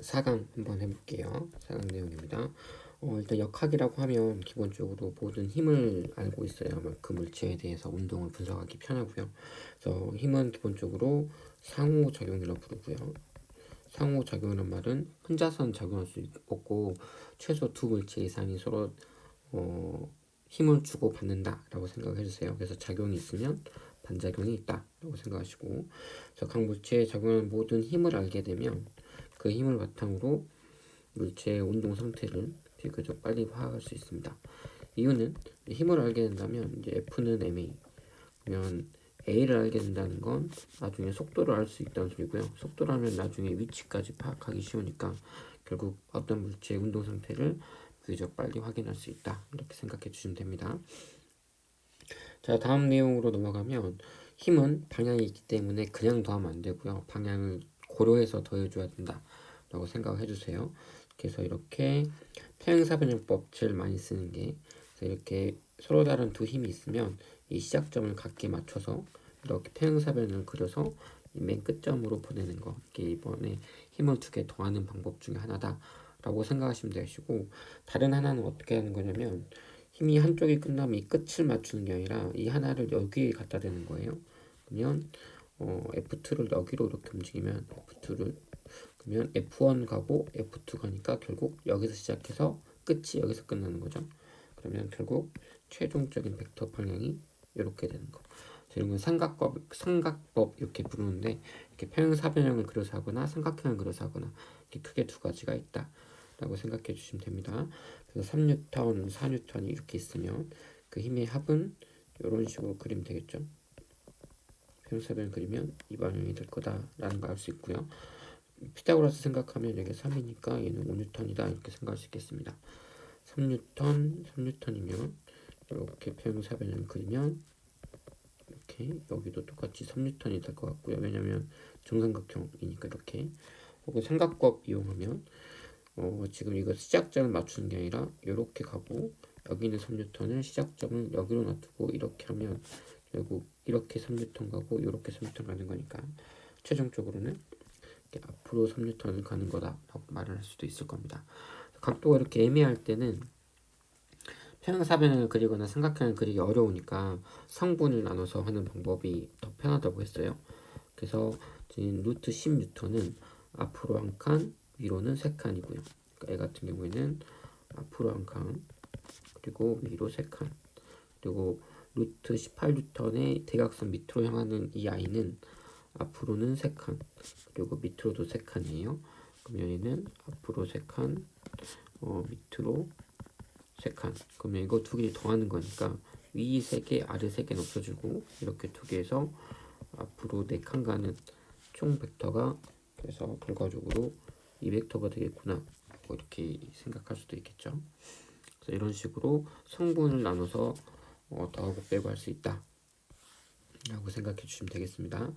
4강 한번 해볼게요. 4강 내용입니다. 일단 역학이라고 하면 기본적으로 모든 힘을 알고 있어야 그 물체에 대해서 운동을 분석하기 편하고요. 그래서 힘은 기본적으로 상호작용이라고 부르고요. 상호작용이란 말은 혼자서는 작용할 수 없고 최소 두 물체 이상이 서로 힘을 주고 받는다라고 생각해 주세요. 그래서 작용이 있으면 반작용이 있다라고 생각하시고, 그래서 각 물체에 작용하는 모든 힘을 알게 되면 그 힘을 바탕으로 물체의 운동 상태를 비교적 빨리 파악할 수 있습니다. 이유는 힘을 알게 된다면 이제 F는 ma, 그러면 A를 알게 된다는 건 나중에 속도를 알 수 있다는 소리고요. 속도를 알면 나중에 위치까지 파악하기 쉬우니까 결국 어떤 물체의 운동 상태를 비교적 빨리 확인할 수 있다, 이렇게 생각해 주시면 됩니다. 자, 다음 내용으로 넘어가면 힘은 방향이 있기 때문에 그냥 더하면 안 되고요. 방향을 고려해서 더해줘야 된다 라고 생각을 해주세요. 그래서 이렇게 평행사변형법 제일 많이 쓰는 게, 이렇게 서로 다른 두 힘이 있으면 이 시작점을 각기 맞춰서 이렇게 평행사변을 그려서 맨 끝점으로 보내는 거, 이게 이번에 힘을 두 개 더하는 방법 중에 하나다 라고 생각하시면 되시고, 다른 하나는 어떻게 하는 거냐면 힘이 한쪽이 끝나면 이 끝을 맞추는 게 아니라 이 하나를 여기에 갖다 대는 거예요. 그러면 F2를 여기로 이렇게 움직이면 F2를, 그러면 F1 가고 F2 가니까 결국 여기서 시작해서 끝이 여기서 끝나는 거죠. 그러면 결국 최종적인 벡터 방향이 이렇게 되는 거. 이런 건 삼각법 이렇게 부르는데, 이렇게 평행사변형을 그려서 하거나 삼각형을 그려서 하거나 이렇게 크게 두 가지가 있다 라고 생각해 주시면 됩니다. 그래서 3N, 4N이 이렇게 있으면 그 힘의 합은 이런 식으로 그리면 되겠죠. 평행사변을 그리면 이 방향이 될 거다라는 걸 알 수 있고요. 피타고라스 생각하면 여기 3이니까 얘는 5N이다 이렇게 생각할 수 있겠습니다. 3N이면 이렇게 평행사변을 그리면 이렇게 여기도 똑같이 3N이 될 것 같고요. 왜냐면 정삼각형이니까 이렇게. 혹은 삼각법 이용하면 지금 이거 시작점을 맞추는 게 아니라 이렇게 가고 여기 있는 3N을 시작점을 여기로 놔두고 이렇게 하면 결국 이렇게 3N 가고 이렇게 3N 가는 거니까 최종적으로는 이렇게 앞으로 3N을 가는 거다라고 말을 할 수도 있을 겁니다. 각도가 이렇게 애매할 때는 평행사변을 그리거나 삼각형을 그리기 어려우니까 성분을 나눠서 하는 방법이 더 편하다고 했어요. 그래서 지금 루트 10N은 앞으로 한 칸, 위로는 3칸이고요. 그러니까 애 같은 경우에는 앞으로 한 칸, 그리고 위로 3칸, 그리고 루트 18N의 대각선 밑으로 향하는 이 아이는 앞으로는 3칸, 그리고 밑으로도 3칸이에요. 그러면 얘는 앞으로 3칸, 밑으로 3칸. 그러면 이거 두 개 더하는 거니까 위 3개, 아래 3개는 없어지고 이렇게 두 개에서 앞으로 4칸 가는 총 벡터가, 그래서 결과적으로 이 벡터가 되겠구나 이렇게 생각할 수도 있겠죠. 그래서 이런 식으로 성분을 나눠서 더하고 빼고 할 수 있다 라고 생각해 주시면 되겠습니다.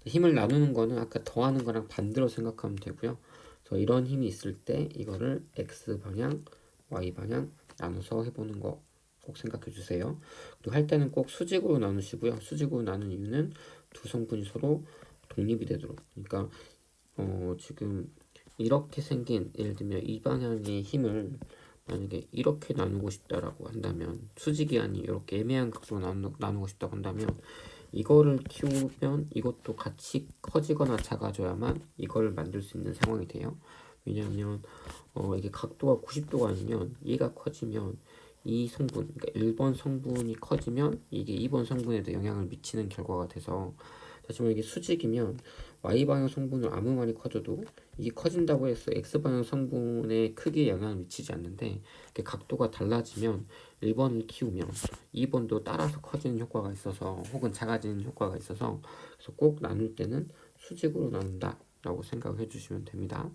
힘을 나누는 거는 아까 더하는 거랑 반대로 생각하면 되고요. 그래서 이런 힘이 있을 때 이거를 X방향, Y방향 나눠서 해보는 거 꼭 생각해 주세요. 그리고 할 때는 꼭 수직으로 나누시고요. 수직으로 나눈 이유는 두 성분이 서로 독립이 되도록. 그러니까 지금 이렇게 생긴, 예를 들면 이 방향의 힘을 만약에 이렇게 나누고 싶다라고 한다면, 수직이 아닌 이렇게 애매한 각도로 나누고 싶다고 한다면 이거를 키우면 이것도 같이 커지거나 작아져야만 이걸 만들 수 있는 상황이 돼요. 왜냐하면 이게 각도가 90도가 아니면 얘가 커지면 이 성분, 그러니까 1번 성분이 커지면 이게 2번 성분에도 영향을 미치는 결과가 돼서, 하지만 이게 수직이면 Y방향 성분을 아무 말이 커져도 이게 커진다고 해서 X방향 성분의 크기에 영향을 미치지 않는데, 이게 각도가 달라지면 1번을 키우면 2번도 따라서 커지는 효과가 있어서, 혹은 작아지는 효과가 있어서, 그래서 꼭 나눌 때는 수직으로 나눈다 라고 생각해 주시면 됩니다.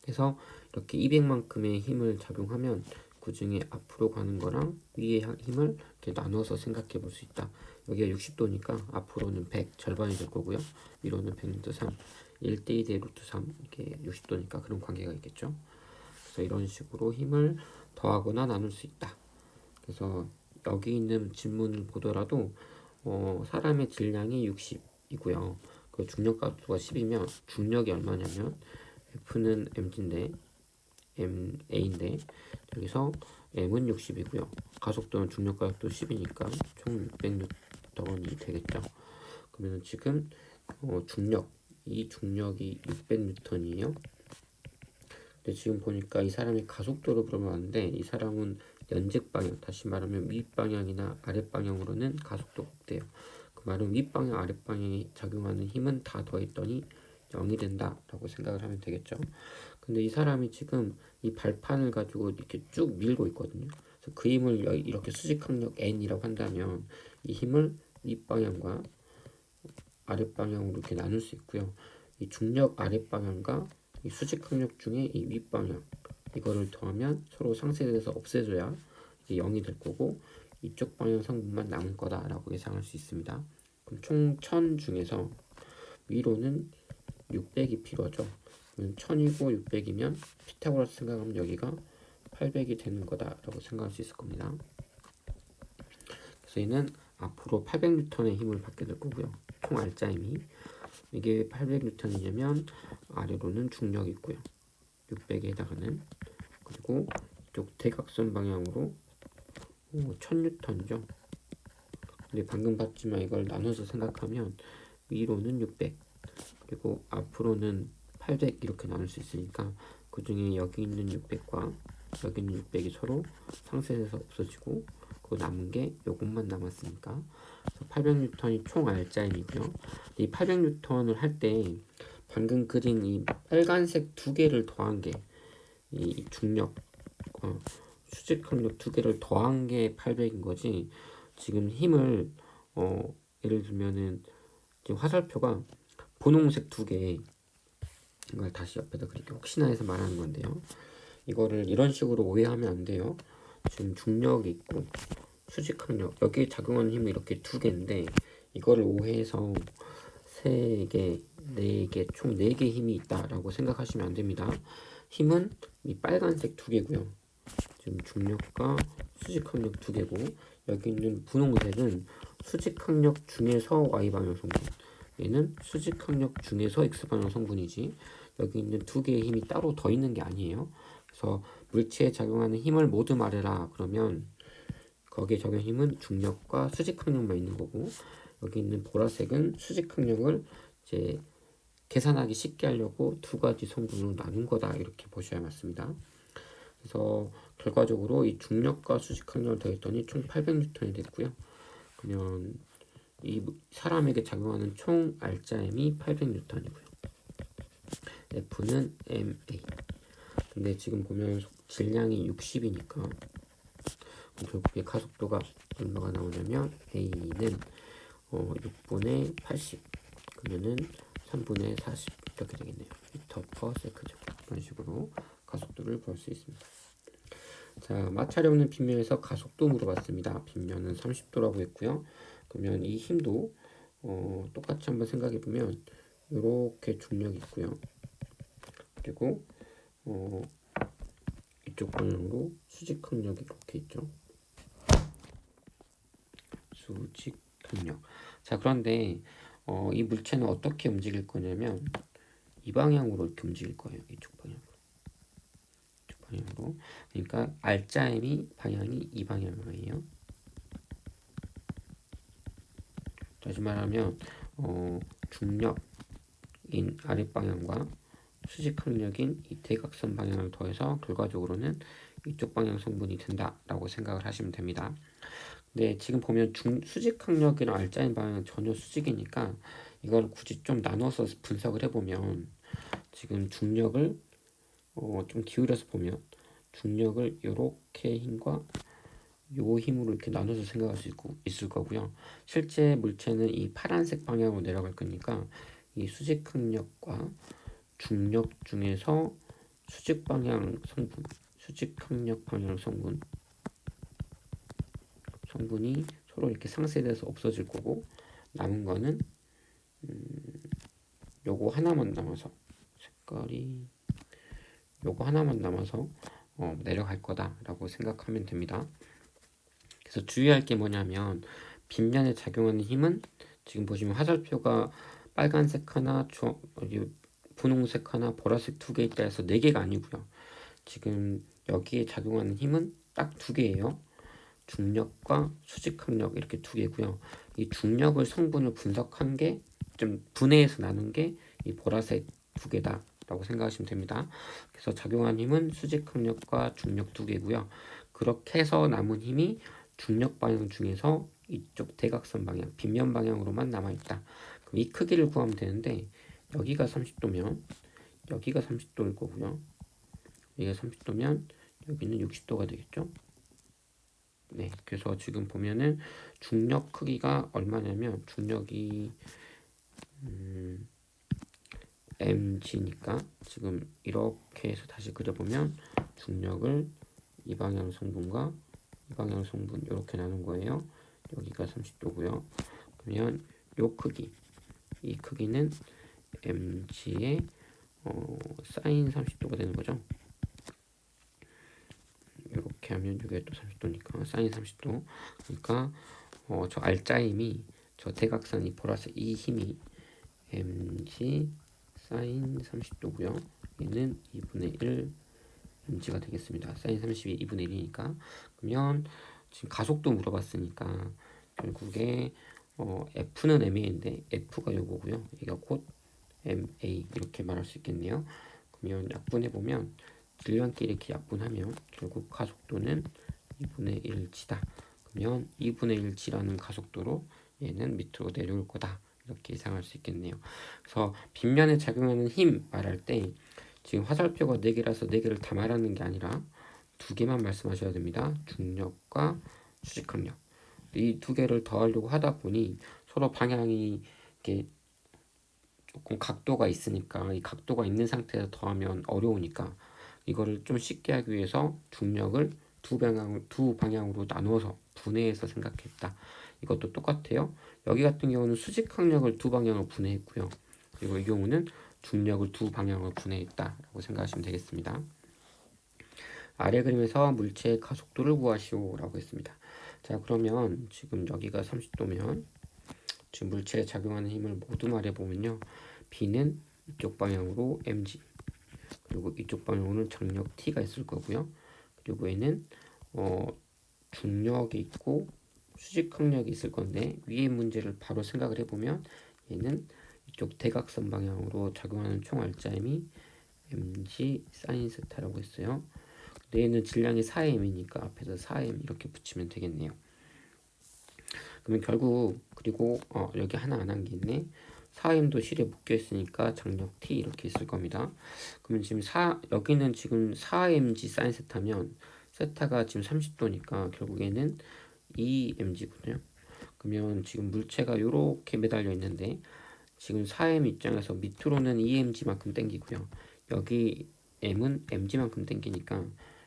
그래서 이렇게 200만큼의 힘을 작용하면 그 중에 앞으로 가는 거랑 위의 힘을 이렇게 나눠서 생각해 볼 수 있다. 여기가 60도니까 앞으로는 100, 절반이 될 거고요. 위로는 100 루트 3, 1대2 대 루트 3, 이게 60도니까 그런 관계가 있겠죠. 그래서 이런 식으로 힘을 더하거나 나눌 수 있다. 그래서 여기 있는 질문을 보더라도 사람의 질량이 60이고요. 그 중력 각도가 10이면 중력이 얼마냐면 F는 mg인데 ma인데 여기서 m은 60이고요. 가속도는 중력 가속도 10이니까 총 600N이 되겠죠. 그러면 지금 이 중력이 600N이에요. 근데 지금 보니까 이 사람이 가속도를 물어봤는데 이 사람은 연직 방향, 다시 말하면 윗방향이나 아랫방향으로는 가속도가 없대요. 그 말은 윗방향, 아랫방향에 작용하는 힘은 다 더했더니 0이 된다 라고 생각을 하면 되겠죠. 근데 이 사람이 지금 이 발판을 가지고 이렇게 쭉 밀고 있거든요. 그래서 그 힘을 이렇게 수직항력 N이라고 한다면 이 힘을 윗방향과 아랫방향으로 이렇게 나눌 수 있고요. 이 중력 아랫방향과 이 수직항력 중에 이 윗방향 이거를 더하면 서로 상쇄돼서 없애줘야 이게 0이 될 거고 이쪽 방향 성분만 남을 거다라고 예상할 수 있습니다. 그럼 총 1000 중에서 위로는 600이 필요하죠. 1000이고 600이면 피타고라스 생각하면 여기가 800이 되는 거다라고 생각할 수 있을 겁니다. 그래서 얘는 앞으로 800N의 힘을 받게 될 거고요. 총 알짜 힘이 이게 800N이냐면 아래로는 중력이 있고요. 600에 해당하는 그리고 이쪽 대각선 방향으로 1000N이죠. 근데 방금 봤지만 이걸 나눠서 생각하면 위로는 600 그리고 앞으로는 800 이렇게 나눌 수 있으니까 그 중에 여기 있는 600과 여기 있는 600이 서로 상쇄돼서 없어지고 그 남은 게 요것만 남았으니까 800N이 총 알짜임이고요. 이 800N을 할 때 방금 그린 이 빨간색 두 개를 더한 게 이 중력 수직항력 두 개를 더한 게 800인 거지. 지금 힘을 예를 들면은 지금 화살표가 분홍색 두 개 이걸 다시 옆에다 그릴게요. 혹시나 해서 말하는 건데요. 이거를 이런 식으로 오해하면 안 돼요. 지금 중력이 있고 수직항력 여기에 작용하는 힘은 이렇게 두 개인데 이거를 오해해서 세 개, 네 개, 총 4개 힘이 있다라고 생각하시면 안 됩니다. 힘은 이 빨간색 두 개고요. 지금 중력과 수직항력 두 개고 여기 있는 분홍색은 수직항력 중에서 Y방향 성분 얘는 수직항력 중에서 X방향 성분이지 여기 있는 두 개의 힘이 따로 더 있는 게 아니에요. 그래서 물체에 작용하는 힘을 모두 말해라 그러면 거기에 적용 힘은 중력과 수직항력만 있는 거고 여기 있는 보라색은 수직항력을 이제 계산하기 쉽게 하려고 두 가지 성분으로 나눈 거다 이렇게 보셔야 맞습니다. 그래서 결과적으로 이 중력과 수직항력을 더했더니 총 800N이 됐고요. 그러면 이 사람에게 작용하는 총 알짜임이 800N이고요. F는 ma. 근데 지금 보면 질량이 60이니까 결국에 가속도가 얼마가 나오냐면 a는 6분의 80 그러면은 3분의 40 이렇게 되겠네요. 미터 퍼 세크죠. 이런 식으로 가속도를 구할 수 있습니다. 자, 마찰이 없는 빗면에서 가속도 물어봤습니다. 빗면은 30도라고 했고요. 그러면 이 힘도 똑같이 한번 생각해 보면 이렇게 중력이 있고요. 그리고 이쪽 방향으로 수직항력이 이렇게 있죠. 수직항력. 자, 그런데 이 물체는 어떻게 움직일 거냐면 이 방향으로 이렇게 움직일 거예요. 이쪽 방향으로. 이쪽 방향으로. 그러니까 알짜임이 방향이 이 방향이에요. 다시 말하면 중력인 아랫방향과 수직항력인 이 대각선 방향을 더해서 결과적으로는 이쪽 방향 성분이 된다라고 생각을 하시면 됩니다. 근데 지금 보면 수직항력이랑 알짜인 방향은 전혀 수직이니까 이걸 굳이 좀 나눠서 분석을 해보면 지금 중력을 좀 기울여서 보면 중력을 이렇게 힘과 요 힘으로 이렇게 나눠서 생각할 수 있을 거고요. 실제 물체는 이 파란색 방향으로 내려갈 거니까 이 수직항력과 중력 중에서 수직 방향 성분, 수직항력 방향 성분이 서로 이렇게 상쇄돼서 없어질 거고 남은 거는 요거 하나만 남아서 색깔이 요거 하나만 남아서 내려갈 거다라고 생각하면 됩니다. 그래서 주의할 게 뭐냐면 빗면에 작용하는 힘은 지금 보시면 화살표가 빨간색 하나, 분홍색 하나, 보라색 2개 있다 해서 4개가 아니고요. 지금 여기에 작용하는 힘은 딱 2개예요. 중력과 수직항력 이렇게 2개고요. 이 중력을 성분을 분석한 게 좀 분해해서 나눈 게 이 보라색 2개다 라고 생각하시면 됩니다. 그래서 작용한 힘은 수직항력과 중력 2개고요. 그렇게 해서 남은 힘이 중력 방향 중에서 이쪽 대각선 방향, 빗면 방향으로만 남아있다. 그럼 이 크기를 구하면 되는데 여기가 30도면 여기가 30도일 거고요. 여기가 30도면 여기는 60도가 되겠죠. 네, 그래서 지금 보면은 중력 크기가 얼마냐면 중력이 mg니까 지금 이렇게 해서 다시 그려보면 중력을 이 방향 성분과 이 방향 성분 이렇게 나눈 거예요. 여기가 30도고요. 그러면 요 크기, 이 크기는 mg의 사인 30도가 되는 거죠. 이렇게 하면 이게 또 30도니까 사인 30도. 그러니까 저 알짜힘이 저 대각선 이 보라색 이 힘이 mg 사인 30도고요. 얘는 2분의 1 mg가 되겠습니다. 사인 30이 2분의 1이니까. 그러면 지금 가속도 물어봤으니까 결국에 F는 ma인데 F가 요거고요. 얘가 곧 ma 이렇게 말할 수 있겠네요. 그러면 약분해보면 질량끼리 이렇게 약분하면 결국 가속도는 2분의 1g다. 그러면 2분의 1g라는 가속도로 얘는 밑으로 내려올 거다. 이렇게 예상할 수 있겠네요. 그래서 빗면에 작용하는 힘 말할 때 지금 화살표가 4개라서 4개를 다 말하는 게 아니라 2개만 말씀하셔야 됩니다. 중력과 수직항력. 이 2개를 더하려고 하다 보니 서로 방향이 이렇게 조금 각도가 있으니까 이 각도가 있는 상태에서 더하면 어려우니까 이거를 좀 쉽게 하기 위해서 중력을 두 방향으로 나누어서 분해해서 생각했다. 이것도 똑같아요. 여기 같은 경우는 수직항력을 두 방향으로 분해했고요. 그리고 이 경우는 중력을 두 방향으로 분해했다라고 생각하시면 되겠습니다. 아래 그림에서 물체의 가속도를 구하시오라고 했습니다. 자, 그러면 지금 여기가 30도면 지금 물체에 작용하는 힘을 모두 말해보면요. B는 이쪽 방향으로 mg, 그리고 이쪽 방향으로는 장력 T가 있을 거고요. 그리고 얘는 중력이 있고 수직항력이 있을 건데 위의 문제를 바로 생각을 해보면 얘는 이쪽 대각선 방향으로 작용하는 총 알짜힘이 mg 사인 세타라고 했어요. 근데 얘는 질량이 4m이니까 앞에서 4m 이렇게 붙이면 되겠네요. 그러면 결국 그리고 여기 하나 안 한 게 있네. 4m도 실에 묶여 있으니까 장력 T 이렇게 있을 겁니다. 그러면 지금 여기는 지금 4mg 사인 세타면 세타가 지금 30도니까 결국에는 2mg거든요. 그러면 지금 물체가 이렇게 매달려 있는데 지금 4m 입장에서 밑으로는 2mg만큼 당기고요. 여기 m은 mg만큼 당기니까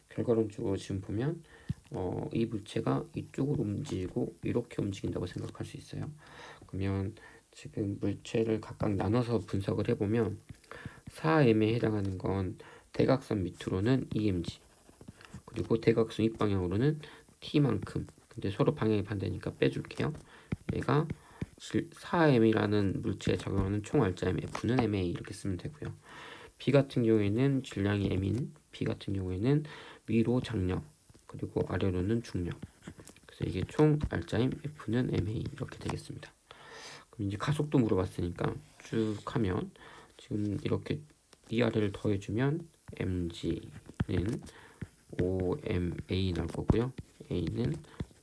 결과론적으로 지금 보면 이 물체가 이쪽으로 움직이고 이렇게 움직인다고 생각할 수 있어요. 그러면 지금 물체를 각각 나눠서 분석을 해보면 4m에 해당하는 건 대각선 밑으로는 2mg, 그리고 대각선 윗방향으로는 t만큼. 근데 서로 방향이 반대니까 빼줄게요. 얘가 4m이라는 물체에 작용하는 총 알짜힘 F는 ma 이렇게 쓰면 되고요. B 같은 경우에는 질량이 m인 B 같은 경우에는 위로 장력, 그리고 아래로는 중력. 그래서 이게 총 알짜힘 F는 ma 이렇게 되겠습니다. 그럼 이제 가속도 물어봤으니까 쭉 하면 지금 이렇게 위아래를 더해주면 mg는 5ma 나올 거고요. a는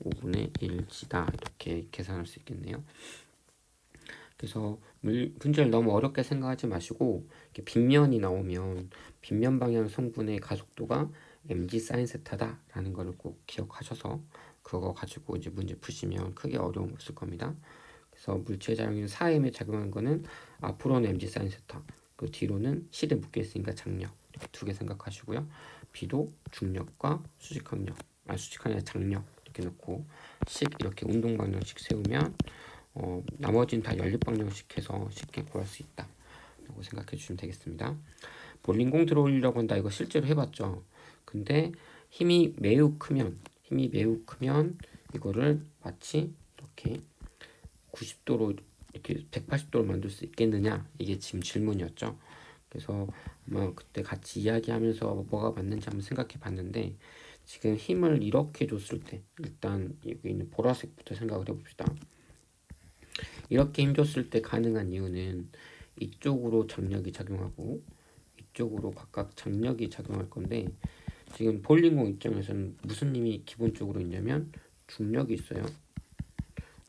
5분의 1g다. 이렇게 계산할 수 있겠네요. 그래서 문제를 너무 어렵게 생각하지 마시고 빗면이 나오면 빗면 방향 성분의 가속도가 mg 사인 세타다 라는 걸 꼭 기억하셔서 그거 가지고 이제 문제 푸시면 크게 어려움 없을 겁니다. 그래서 물체 작용인 4m에 작용한 거는 앞으로는 mg 사인 세타, 그 뒤로는 실에 묶여 있으니까 장력, 이렇게 2개 생각하시고요. B도 중력과 수직항력, 수직항력 장력 이렇게 놓고 식 이렇게 운동 방정식 세우면 나머지는 다 연립 방정식 해서 쉽게 구할 수 있다 라고 생각해 주시면 되겠습니다. 볼링공 들어올리려고 한다. 이거 실제로 해봤죠. 근데 힘이 매우 크면 이거를 마치 이렇게 90도로 이렇게 180도로 만들 수 있겠느냐, 이게 지금 질문이었죠. 그래서 그때 같이 이야기하면서 뭐가 맞는지 한번 생각해 봤는데, 지금 힘을 이렇게 줬을 때, 일단 여기 있는 보라색부터 생각을 해봅시다. 이렇게 힘 줬을 때 가능한 이유는 이쪽으로 장력이 작용하고 이쪽으로 각각 장력이 작용할 건데, 지금 볼링공 입장에서는 무슨 힘이 기본적으로 있냐면 중력이 있어요.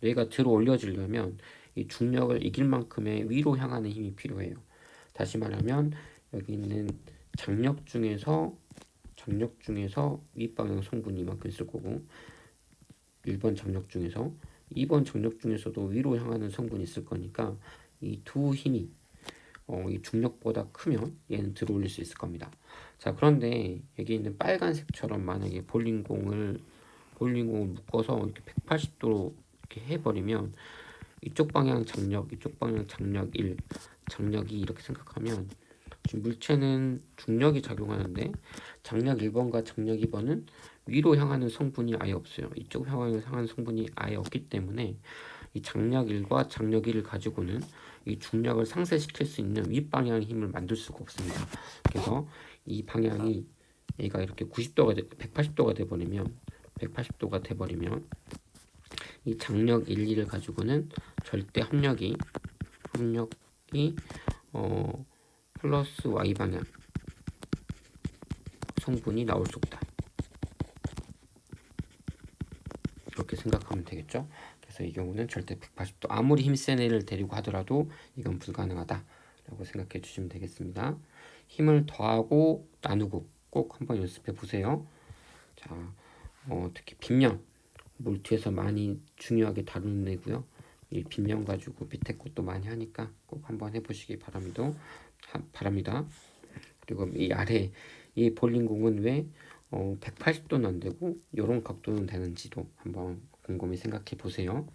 얘가 들어 올려지려면 이 중력을 이길 만큼의 위로 향하는 힘이 필요해요. 다시 말하면 여기 있는 장력 중에서 윗방향 성분이 이만큼 있을 거고, 1번 장력 중에서 2번 장력 중에서도 위로 향하는 성분이 있을 거니까 이 두 힘이 이 중력보다 크면 얘는 들어올릴 수 있을 겁니다. 자, 그런데 여기 있는 빨간색처럼 만약에 볼링공을 묶어서 이렇게 180도로 이렇게 해버리면, 이쪽 방향 장력, 이쪽 방향 장력 1, 장력 2 이렇게 생각하면, 지금 물체는 중력이 작용하는데 장력 1번과 장력 2번은 위로 향하는 성분이 아예 없어요. 이쪽 향하는 성분이 아예 없기 때문에 이 장력 1과 장력 2를 가지고는 이 중력을 상쇄시킬 수 있는 윗방향의 힘을 만들 수가 없습니다. 그래서 이 방향이 얘가 이렇게 180도가 돼버리면 이 장력 1, 2를 가지고는 절대 합력이 플러스 Y방향 성분이 나올 수 없다. 이렇게 생각하면 되겠죠. 그래서 이 경우는 절대 180도, 아무리 힘센 애를 데리고 하더라도 이건 불가능하다 라고 생각해 주시면 되겠습니다. 힘을 더하고 나누고 꼭 한번 연습해 보세요. 자, 특히 빗면, 몰트에서 많이 중요하게 다루는 애고요. 이 빗면 가지고 밑에 것도 많이 하니까 꼭 한번 해보시기 바랍니다. 그리고 이 아래 이 볼링공은 왜 180도는 안 되고 이런 각도는 되는지도 한번 곰곰이 생각해 보세요.